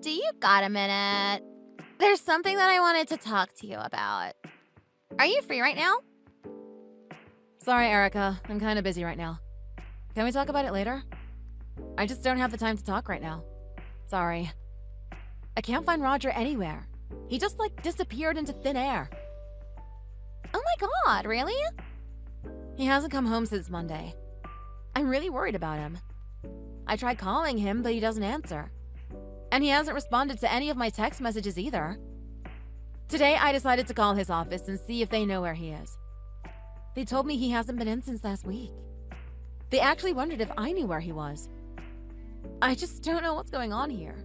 do you got a minute? There's something that I wanted to talk to you about. Are you free right now? Sorry, Erica. I'm kind of busy right now. Can we talk about it later? I just don't have the time to talk right now. Sorry. I can't find Roger anywhere. He just, disappeared into thin air. Oh my god, really? He hasn't come home since Monday. I'm really worried about him. I tried calling him, but he doesn't answer. And he hasn't responded to any of my text messages either. Today, I decided to call his office and see if they know where he is. They told me he hasn't been in since last week. They actually wondered if I knew where he was. I just don't know what's going on here.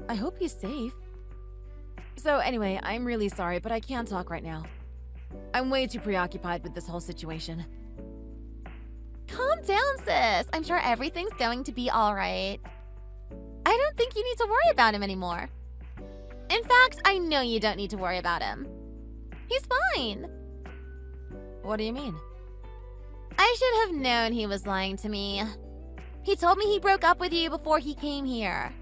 I hope he's safe. So anyway, I'm really sorry, but I can't talk right now. I'm way too preoccupied with this whole situation. Calm down, sis. I'm sure everything's going to be all right. I don't think you need to worry about him anymore. In fact, I know you don't need to worry about him. He's fine. What do you mean? I should have known he was lying to me. He told me he broke up with you before he came here.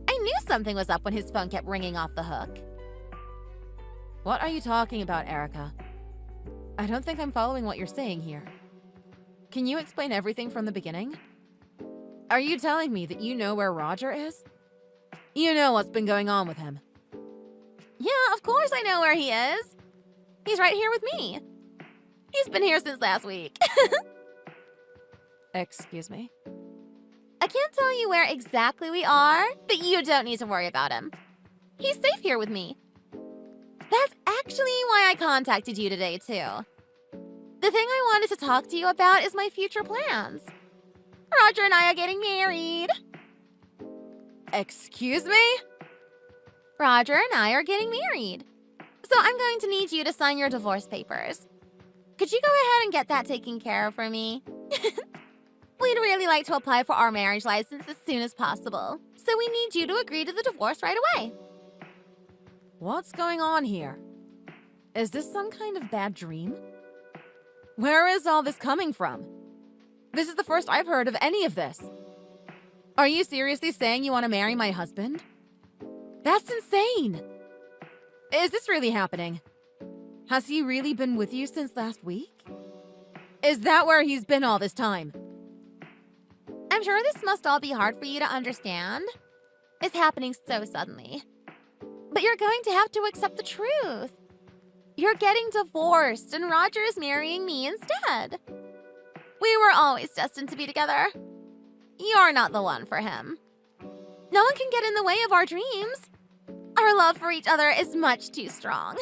I knew something was up when his phone kept ringing off the hook. What are you talking about, Erica? I don't think I'm following what you're saying here. Can you explain everything from the beginning? Are you telling me that you know where Roger is? You know what's been going on with him. Yeah, of course I know where he is. He's right here with me. He's been here since last week. Excuse me? I can't tell you where exactly we are, but you don't need to worry about him. He's safe here with me. That's actually why I contacted you today, too. The thing I wanted to talk to you about is my future plans. Roger and I are getting married. Excuse me? Roger and I are getting married. So I'm going to need you to sign your divorce papers. Could you go ahead and get that taken care of for me? We'd really like to apply for our marriage license as soon as possible. So we need you to agree to the divorce right away. What's going on here? Is this some kind of bad dream? Where is all this coming from? This is the first I've heard of any of this. Are you seriously saying you want to marry my husband? That's insane! Is this really happening? Has he really been with you since last week? Is that where he's been all this time? I'm sure this must all be hard for you to understand. It's happening so suddenly. But you're going to have to accept the truth. You're getting divorced, and Roger is marrying me instead. We were always destined to be together. You're not the one for him. No one can get in the way of our dreams. Our love for each other is much too strong.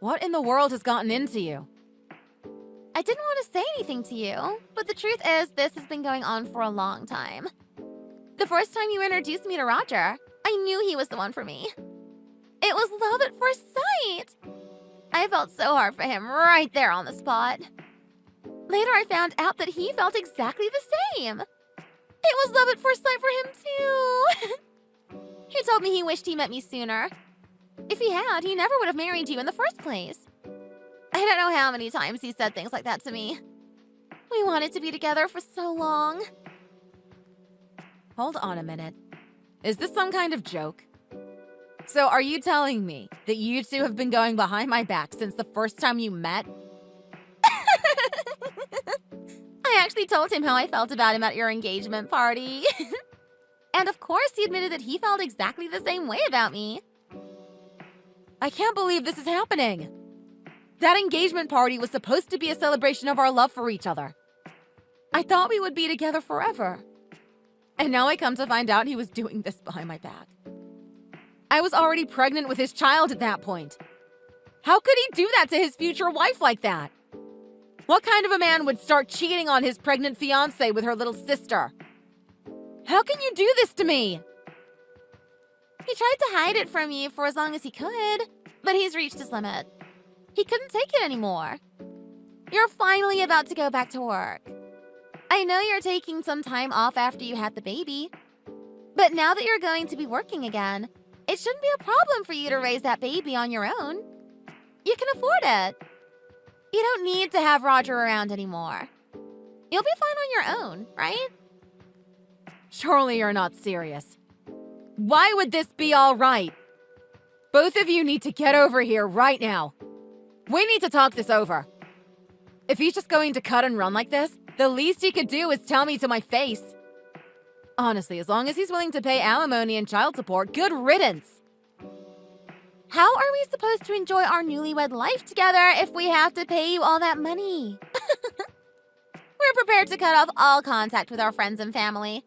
What in the world has gotten into you? I didn't want to say anything to you, but the truth is this has been going on for a long time. The first time you introduced me to Roger, I knew he was the one for me. It was love at first sight. I felt so hard for him right there on the spot. Later, I found out that he felt exactly the same. It was love at first sight for him, too. He told me he wished he met me sooner. If he had, he never would have married you in the first place. I don't know how many times he said things like that to me. We wanted to be together for so long. Hold on a minute. Is this some kind of joke? So are you telling me that you two have been going behind my back since the first time you met? I actually told him how I felt about him at your engagement party. And of course, he admitted that he felt exactly the same way about me. I can't believe this is happening. That engagement party was supposed to be a celebration of our love for each other. I thought we would be together forever. And now I come to find out he was doing this behind my back. I was already pregnant with his child at that point. How could he do that to his future wife like that? What kind of a man would start cheating on his pregnant fiancée with her little sister? How can you do this to me? He tried to hide it from you for as long as he could, but he's reached his limit. He couldn't take it anymore. You're finally about to go back to work. I know you're taking some time off after you had the baby, but now that you're going to be working again, it shouldn't be a problem for you to raise that baby on your own. You can afford it. You don't need to have Roger around anymore. You'll be fine on your own, right? Surely you're not serious. Why would this be all right? Both of you need to get over here right now. We need to talk this over. If he's just going to cut and run like this, the least he could do is tell me to my face. Honestly, as long as he's willing to pay alimony and child support, good riddance. How are we supposed to enjoy our newlywed life together if we have to pay you all that money? We're prepared to cut off all contact with our friends and family.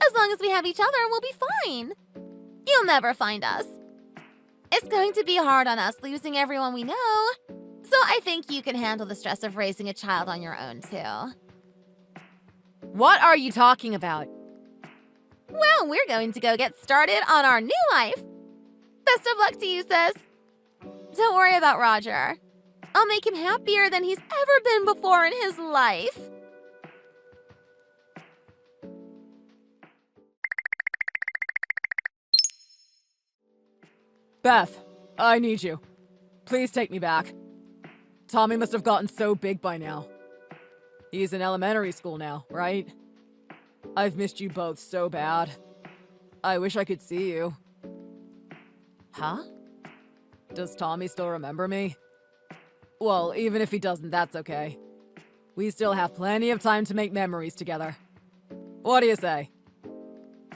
As long as we have each other, we'll be fine. You'll never find us. It's going to be hard on us losing everyone we know, so I think you can handle the stress of raising a child on your own, too. What are you talking about? Well, we're going to go get started on our new life. Best of luck to you, sis. Don't worry about Roger. I'll make him happier than he's ever been before in his life. Beth, I need you. Please take me back. Tommy must have gotten so big by now. He's in elementary school now, right? I've missed you both so bad. I wish I could see you. Huh? Does Tommy still remember me? Well, even if he doesn't, that's okay. We still have plenty of time to make memories together. What do you say?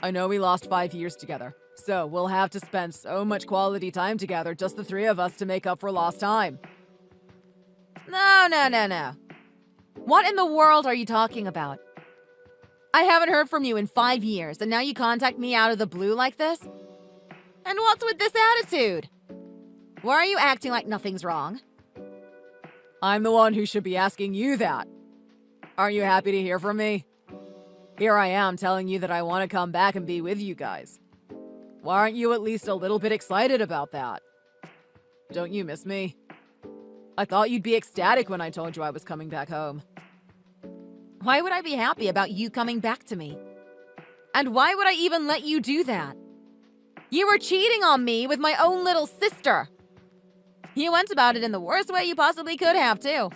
I know we lost 5 years together, so we'll have to spend so much quality time together, just the three of us, to make up for lost time. No. What in the world are you talking about? I haven't heard from you in 5 years, and now you contact me out of the blue like this? And what's with this attitude? Why are you acting like nothing's wrong? I'm the one who should be asking you that. Aren't you happy to hear from me? Here I am telling you that I want to come back and be with you guys. Why aren't you at least a little bit excited about that? Don't you miss me? I thought you'd be ecstatic when I told you I was coming back home. Why would I be happy about you coming back to me? And why would I even let you do that? You were cheating on me with my own little sister. You went about it in the worst way you possibly could have, too.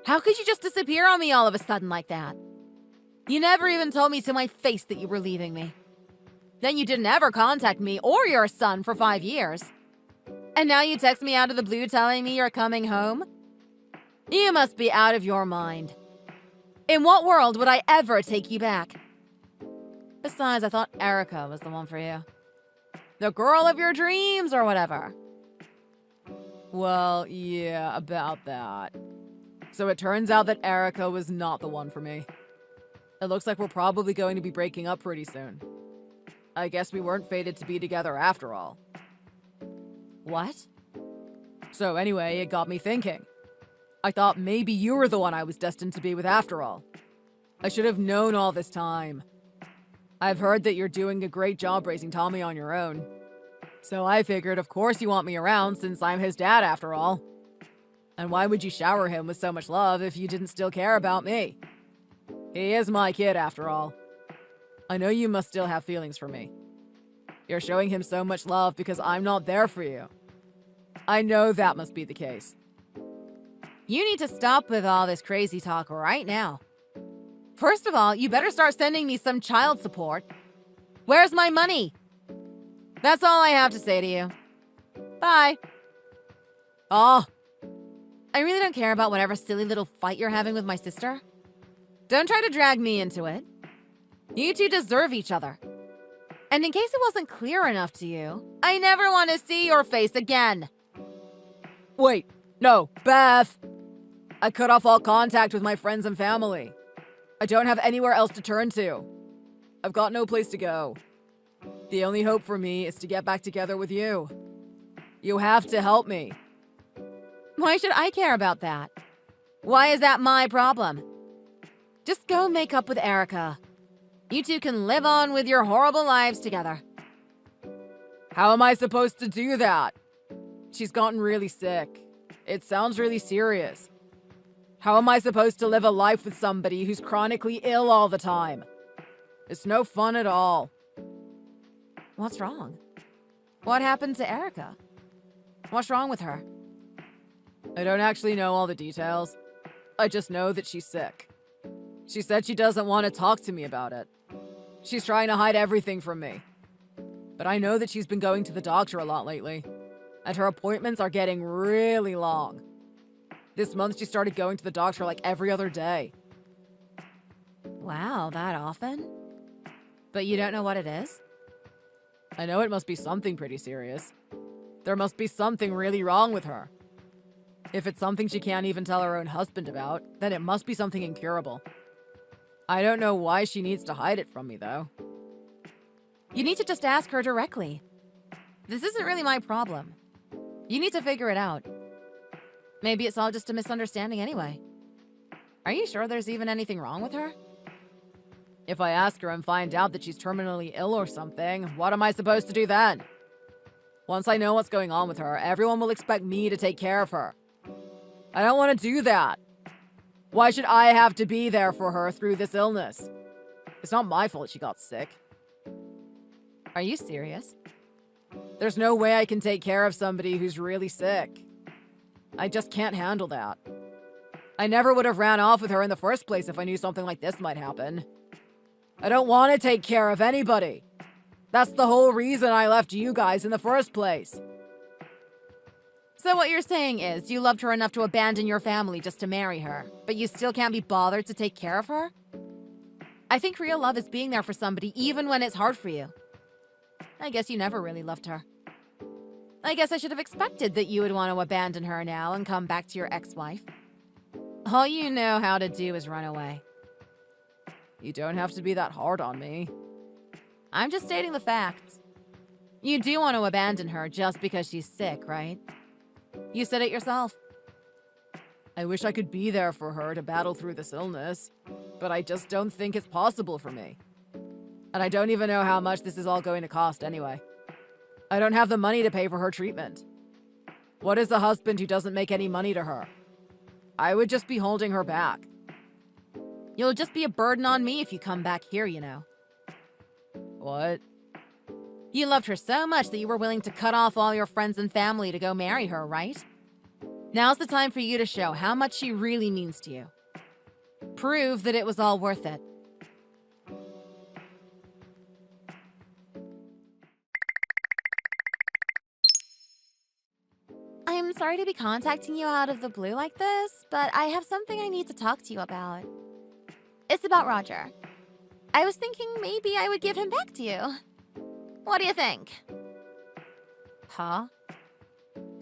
How could you just disappear on me all of a sudden like that? You never even told me to my face that you were leaving me. Then you didn't ever contact me or your son for 5 years. And now you text me out of the blue telling me you're coming home? You must be out of your mind. In what world would I ever take you back? Besides, I thought Erica was the one for you. The girl of your dreams or whatever. Well, yeah, about that. So it turns out that Erica was not the one for me. It looks like we're probably going to be breaking up pretty soon. I guess we weren't fated to be together after all. What? So anyway, it got me thinking. I thought maybe you were the one I was destined to be with after all. I should have known all this time. I've heard that you're doing a great job raising Tommy on your own. So I figured, of course you want me around since I'm his dad after all. And why would you shower him with so much love if you didn't still care about me? He is my kid after all. I know you must still have feelings for me. You're showing him so much love because I'm not there for you. I know that must be the case. You need to stop with all this crazy talk right now. First of all, you better start sending me some child support. Where's my money? That's all I have to say to you. Bye. Ah, I really don't care about whatever silly little fight you're having with my sister. Don't try to drag me into it. You two deserve each other. And in case it wasn't clear enough to you, I never want to see your face again. wait, no, Beth! I cut off all contact with my friends and family. I don't have anywhere else to turn to. I've got no place to go. The only hope for me is to get back together with you. You have to help me. Why should I care about that? Why is that my problem? Just go make up with Erica. You two can live on with your horrible lives together. How am I supposed to do that? She's gotten really sick. It sounds really serious. How am I supposed to live a life with somebody who's chronically ill all the time? It's no fun at all. What's wrong? What happened to Erica? What's wrong with her? I don't actually know all the details. I just know that she's sick. She said she doesn't want to talk to me about it. She's trying to hide everything from me. But I know that she's been going to the doctor a lot lately, and her appointments are getting really long. This month she started going to the doctor like every other day. Wow, that often? But you don't know what it is? I know it must be something pretty serious. There must be something really wrong with her. If it's something she can't even tell her own husband about, then it must be something incurable. I don't know why she needs to hide it from me, though. You need to just ask her directly. This isn't really my problem. You need to figure it out. Maybe it's all just a misunderstanding anyway. Are you sure there's even anything wrong with her? If I ask her and find out that she's terminally ill or something, what am I supposed to do then? Once I know what's going on with her, everyone will expect me to take care of her. I don't want to do that. Why should I have to be there for her through this illness? It's not my fault she got sick. Are you serious? There's no way I can take care of somebody who's really sick. I just can't handle that. I never would have ran off with her in the first place if I knew something like this might happen. I don't want to take care of anybody. That's the whole reason I left you guys in the first place. So what you're saying is you loved her enough to abandon your family just to marry her, but you still can't be bothered to take care of her? I think real love is being there for somebody even when it's hard for you. I guess you never really loved her. I guess I should have expected that you would want to abandon her now and come back to your ex-wife. All you know how to do is run away. You don't have to be that hard on me. I'm just stating the facts. You do want to abandon her just because she's sick, right? You said it yourself. I wish I could be there for her to battle through this illness, but I just don't think it's possible for me. And I don't even know how much this is all going to cost anyway. I don't have the money to pay for her treatment. What is the husband who doesn't make any money to her? I would just be holding her back. You'll just be a burden on me if you come back here, you know. What? You loved her so much that you were willing to cut off all your friends and family to go marry her, right? Now's the time for you to show how much she really means to you. Prove that it was all worth it. I'm sorry to be contacting you out of the blue like this, but I have something I need to talk to you about. It's about Roger. I was thinking maybe I would give him back to you. What do you think? Huh?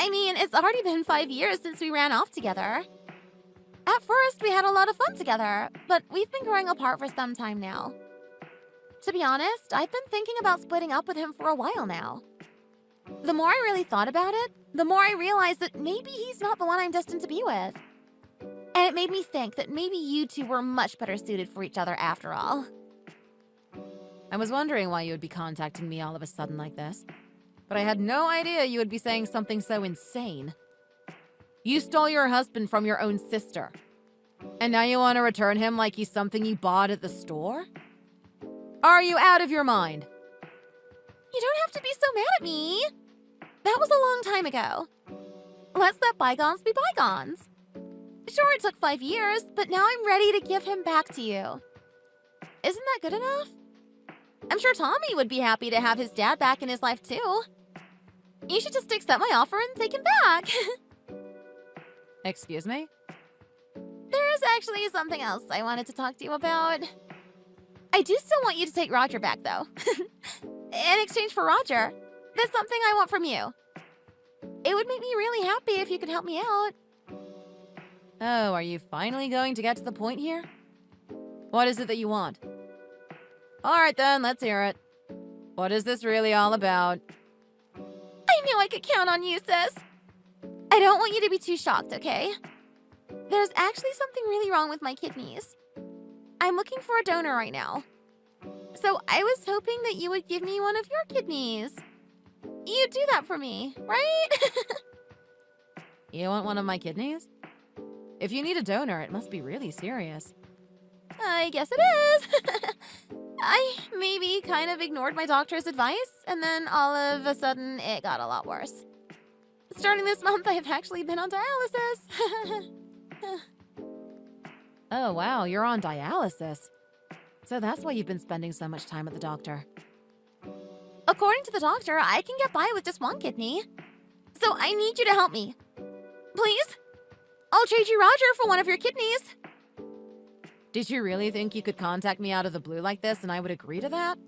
I mean, it's already been 5 years since we ran off together. At first, we had a lot of fun together, but we've been growing apart for some time now. To be honest, I've been thinking about splitting up with him for a while now. The more I really thought about it, the more I realized that maybe he's not the one I'm destined to be with. And it made me think that maybe you two were much better suited for each other after all. I was wondering why you would be contacting me all of a sudden like this. But I had no idea you would be saying something so insane. You stole your husband from your own sister. And now you want to return him like he's something you bought at the store? Are you out of your mind? You don't have to be so mad at me. That was a long time ago. Let's let bygones be bygones. Sure, it took 5 years, but now I'm ready to give him back to you. Isn't that good enough? I'm sure Tommy would be happy to have his dad back in his life, too. You should just accept my offer and take him back. Excuse me? There's actually something else I wanted to talk to you about. I do still want you to take Roger back, though. In exchange for Roger, there's something I want from you. It would make me really happy if you could help me out. Oh, are you finally going to get to the point here? What is it that you want? All right then, let's hear it. What is this really all about? I knew I could count on you, sis. I don't want you to be too shocked, okay? There's actually something really wrong with my kidneys. I'm looking for a donor right now. So I was hoping that you would give me one of your kidneys. You do that for me, right? You want one of my kidneys? If you need a donor, it must be really serious. I guess it is. I maybe kind of ignored my doctor's advice, and then all of a sudden it got a lot worse. Starting this month, I've actually been on dialysis. Oh, wow, you're on dialysis. So that's why you've been spending so much time at the doctor. Okay, According to the doctor, I can get by with just one kidney. So I need you to help me. Please? I'll trade you Roger for one of your kidneys. Did you really think you could contact me out of the blue like this and I would agree to that?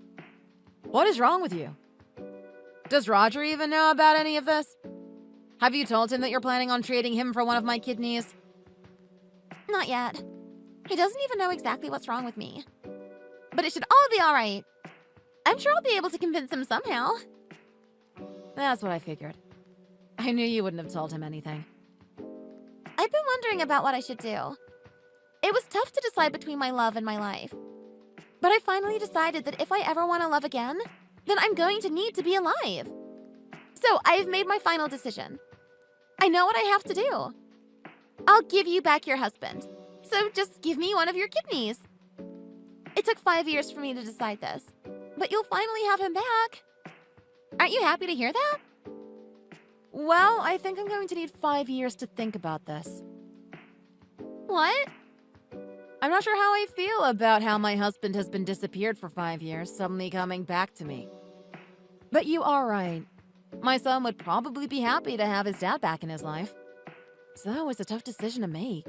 What is wrong with you? Does Roger even know about any of this? Have you told him that you're planning on trading him for one of my kidneys? Not yet. He doesn't even know exactly what's wrong with me. But it should all be alright. I'm sure I'll be able to convince him somehow. That's what I figured. I knew you wouldn't have told him anything. I've been wondering about what I should do. It was tough to decide between my love and my life. But I finally decided that if I ever want to love again, then I'm going to need to be alive. So I've made my final decision. I know what I have to do. I'll give you back your husband. So just give me one of your kidneys. It took 5 years for me to decide this, but you'll finally have him back. Aren't you happy to hear that? Well, I think I'm going to need 5 years to think about this. What? I'm not sure how I feel about how my husband has been disappeared for 5 years, suddenly coming back to me. But you are right. My son would probably be happy to have his dad back in his life. So it's a tough decision to make.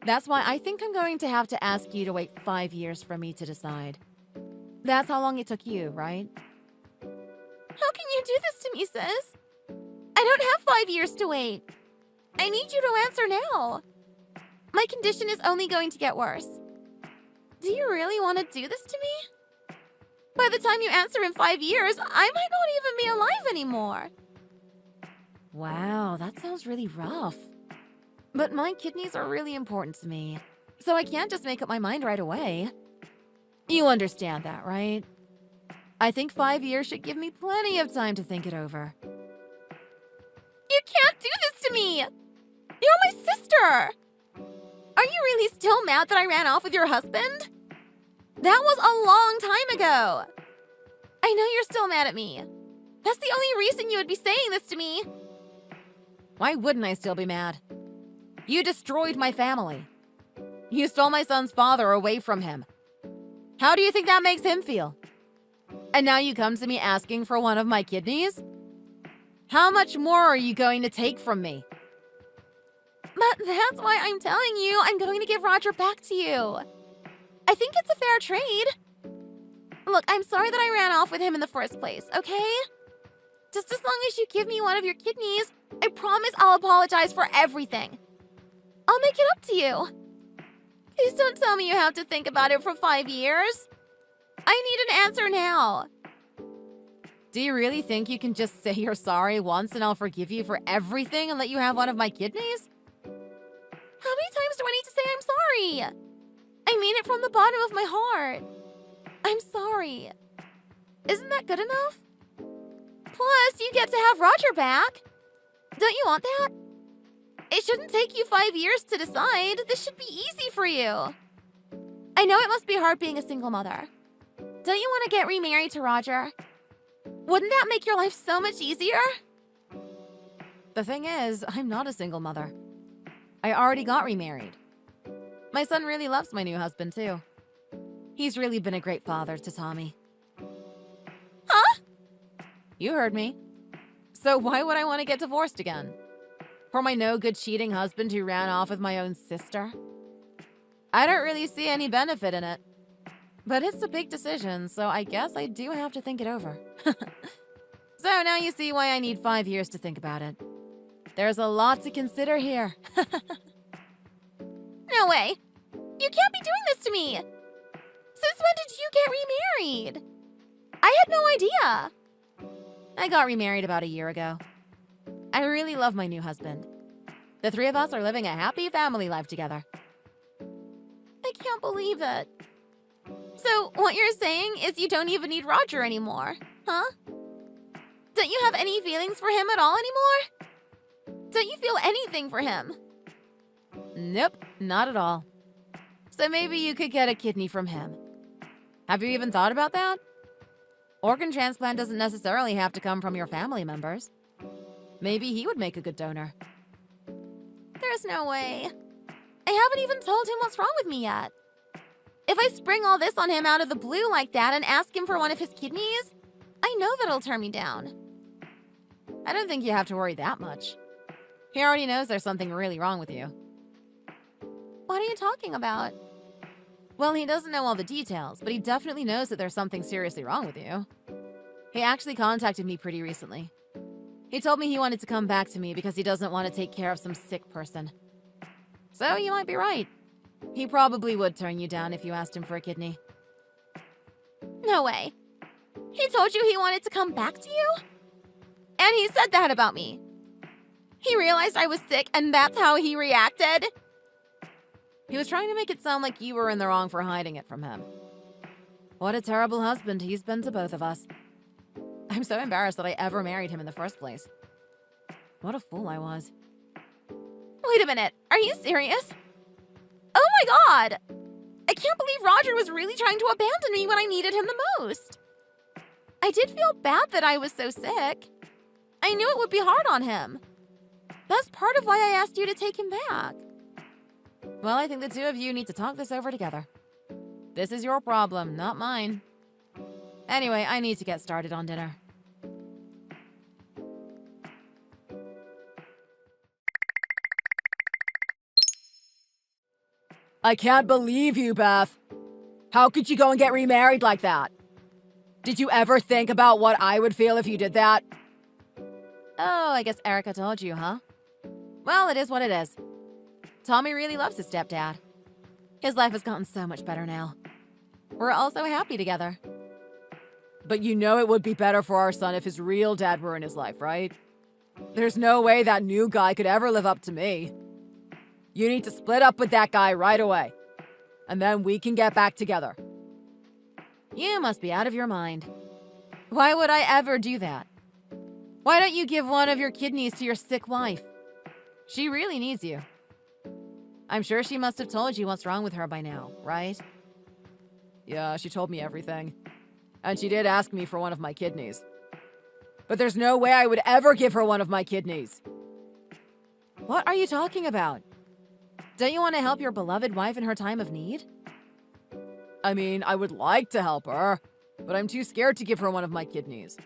That's why I think I'm going to have to ask you to wait 5 years for me to decide. That's how long it took you, right? How can you do this to me, sis? I don't have 5 years to wait. I need you to answer now. My condition is only going to get worse. Do you really want to do this to me? By the time you answer in 5 years, I might not even be alive anymore. Wow, that sounds really rough. But my kidneys are really important to me, so I can't just make up my mind right away. You understand that, right? I think 5 years should give me plenty of time to think it over. You can't do this to me! You're my sister! Are you really still mad that I ran off with your husband? That was a long time ago. I know you're still mad at me. That's the only reason you would be saying this to me. Why wouldn't I still be mad? You destroyed my family. You stole my son's father away from him. How do you think that makes him feel? And now you come to me asking for one of my kidneys? How much more are you going to take from me? But that's why I'm telling you I'm going to give Roger back to you. I think it's a fair trade. Look, I'm sorry that I ran off with him in the first place, okay? Just as long as you give me one of your kidneys, I promise I'll apologize for everything. I'll make it up to you. Please don't tell me you have to think about it for 5 years. I need an answer now. Do you really think you can just say you're sorry once and I'll forgive you for everything and let you have one of my kidneys? How many times do I need to say I'm sorry? I mean it from the bottom of my heart. I'm sorry. Isn't that good enough? Plus, you get to have Roger back. Don't you want that? It shouldn't take you 5 years to decide. This should be easy for you. I know it must be hard being a single mother. Don't you want to get remarried to Roger? Wouldn't that make your life so much easier? The thing is, I'm not a single mother. I already got remarried. My son really loves my new husband, too. He's really been a great father to Tommy. Huh? You heard me. So why would I want to get divorced again? For my no-good cheating husband who ran off with my own sister? I don't really see any benefit in it. But it's a big decision, so I guess I do have to think it over. So now you see why I need 5 years to think about it. There's a lot to consider here. No way. You can't be doing this to me. Since when did you get remarried? I had no idea. I got remarried about a year ago. I really love my new husband. The three of us are living a happy family life together. I can't believe it. So, what you're saying is you don't even need Roger anymore, huh? Don't you have any feelings for him at all anymore? Don't you feel anything for him? Nope, not at all. So maybe you could get a kidney from him. Have you even thought about that? Organ transplant doesn't necessarily have to come from your family members. Maybe he would make a good donor. There's no way. I haven't even told him what's wrong with me yet. If I spring all this on him out of the blue like that and ask him for one of his kidneys, I know that it'll turn me down. I don't think you have to worry that much. He already knows there's something really wrong with you. What are you talking about? Well, he doesn't know all the details, but he definitely knows that there's something seriously wrong with you. He actually contacted me pretty recently. He told me he wanted to come back to me because he doesn't want to take care of some sick person. So you might be right. He probably would turn you down if you asked him for a kidney. No way. He told you he wanted to come back to you? And he said that about me. He realized I was sick and that's how he reacted? He was trying to make it sound like you were in the wrong for hiding it from him. What a terrible husband he's been to both of us. I'm so embarrassed that I ever married him in the first place. What a fool I was. Wait a minute, are you serious? Oh my god! I can't believe Roger was really trying to abandon me when I needed him the most. I did feel bad that I was so sick. I knew it would be hard on him. That's part of why I asked you to take him back. Well, I think the two of you need to talk this over together. This is your problem, not mine. Anyway, I need to get started on dinner. I can't believe you, Beth. How could you go and get remarried like that? Did you ever think about what I would feel if you did that? Oh, I guess Erica told you, huh? Well, it is what it is. Tommy really loves his stepdad. His life has gotten so much better now. We're all so happy together. But you know it would be better for our son if his real dad were in his life, right? There's no way that new guy could ever live up to me. You need to split up with that guy right away. And then we can get back together. You must be out of your mind. Why would I ever do that? Why don't you give one of your kidneys to your sick wife? She really needs you. I'm sure she must have told you what's wrong with her by now, right? Yeah, she told me everything. And she did ask me for one of my kidneys. But there's no way I would ever give her one of my kidneys. What are you talking about? Don't you want to help your beloved wife in her time of need? I mean, I would like to help her, but I'm too scared to give her one of my kidneys.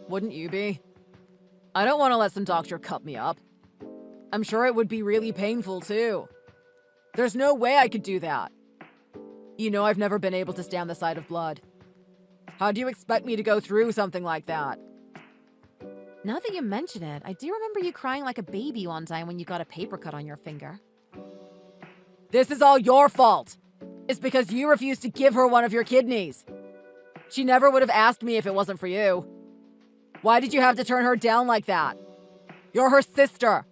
Wouldn't you be? I don't want to let some doctor cut me up. I'm sure it would be really painful too. There's no way I could do that. You know I've never been able to stand the sight of blood. How do you expect me to go through something like that? Now that you mention it, I do remember you crying like a baby one time when you got a paper cut on your finger. This is all your fault. It's because you refused to give her one of your kidneys. She never would have asked me if it wasn't for you. Why did you have to turn her down like that? You're her sister.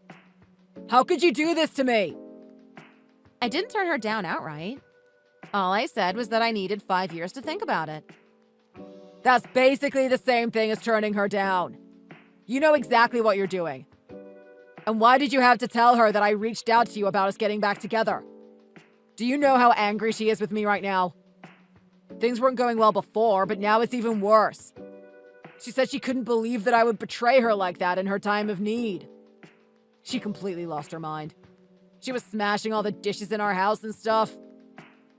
How could you do this to me? I didn't turn her down outright. All I said was that I needed 5 years to think about it. That's basically the same thing as turning her down. You know exactly what you're doing. And why did you have to tell her that I reached out to you about us getting back together? Do you know how angry she is with me right now? Things weren't going well before, but now it's even worse. She said she couldn't believe that I would betray her like that in her time of need. She completely lost her mind. She was smashing all the dishes in our house and stuff.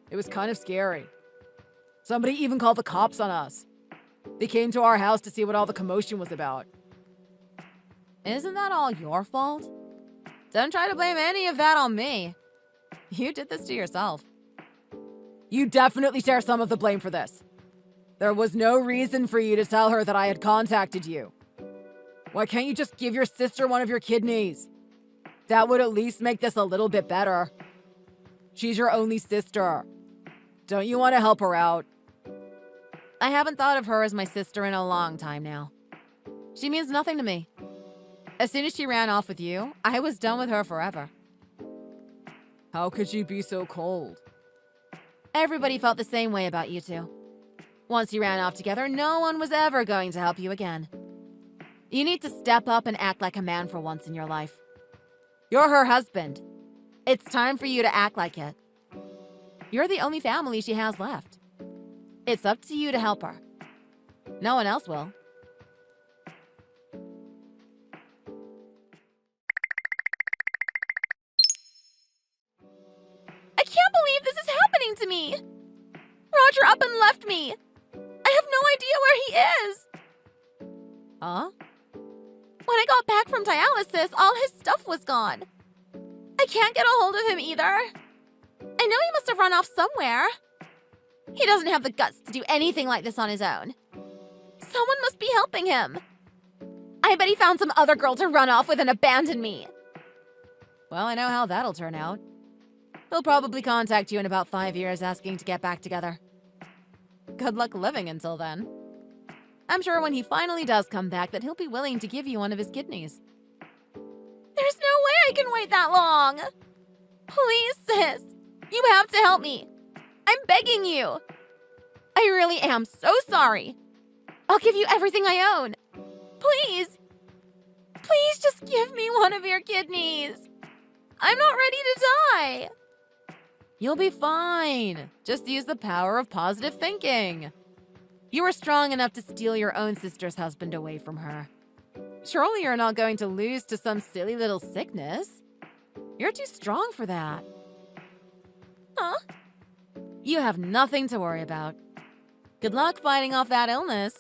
It was kind of scary. Somebody even called the cops on us. They came to our house to see what all the commotion was about. Isn't that all your fault? Don't try to blame any of that on me. You did this to yourself. You definitely share some of the blame for this. There was no reason for you to tell her that I had contacted you. Why can't you just give your sister one of your kidneys? That would at least make this a little bit better. She's your only sister. Don't you want to help her out? I haven't thought of her as my sister in a long time now. She means nothing to me. As soon as she ran off with you, I was done with her forever. How could you be so cold? Everybody felt the same way about you two. Once you ran off together, no one was ever going to help you again. You need to step up and act like a man for once in your life. You're her husband. It's time for you to act like it. You're the only family she has left. It's up to you to help her. No one else will. I can't believe this is happening to me! Roger up and left me! I have no idea where he is! Huh? When I got back from dialysis, all his stuff was gone. I can't get a hold of him either. I know he must have run off somewhere. He doesn't have the guts to do anything like this on his own. Someone must be helping him. I bet he found some other girl to run off with and abandon me. Well, I know how that'll turn out. He'll probably contact you in about 5 years asking to get back together. Good luck living until then. I'm sure when he finally does come back that he'll be willing to give you one of his kidneys. There's no way I can wait that long. Please, sis. You have to help me. I'm begging you. I really am so sorry. I'll give you everything I own. Please. Please just give me one of your kidneys. I'm not ready to die. You'll be fine. Just use the power of positive thinking. You were strong enough to steal your own sister's husband away from her. Surely you're not going to lose to some silly little sickness. You're too strong for that. Huh? You have nothing to worry about. Good luck fighting off that illness.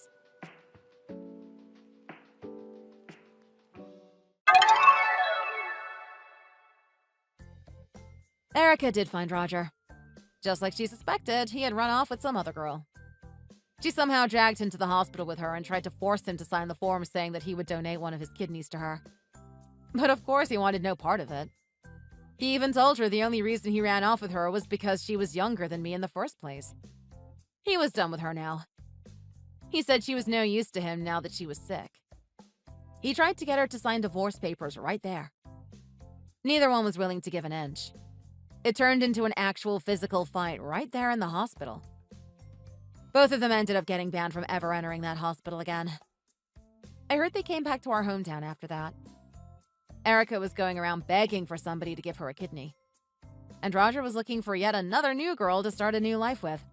Erica did find Roger. Just like she suspected, he had run off with some other girl. She somehow dragged him to the hospital with her and tried to force him to sign the form saying that he would donate one of his kidneys to her. But of course he wanted no part of it. He even told her the only reason he ran off with her was because she was younger than me in the first place. He was done with her now. He said she was no use to him now that she was sick. He tried to get her to sign divorce papers right there. Neither one was willing to give an inch. It turned into an actual physical fight right there in the hospital. Both of them ended up getting banned from ever entering that hospital again. I heard they came back to our hometown after that. Erica was going around begging for somebody to give her a kidney. And Roger was looking for yet another new girl to start a new life with.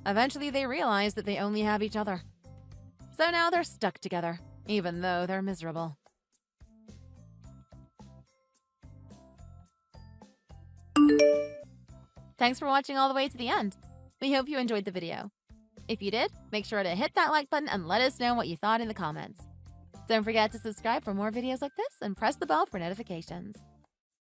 Eventually, they realized that they only have each other. So now they're stuck together, even though they're miserable. Thanks for watching all the way to the end. We hope you enjoyed the video. If you did, make sure to hit that like button and let us know what you thought in the comments. Don't forget to subscribe for more videos like this and press the bell for notifications.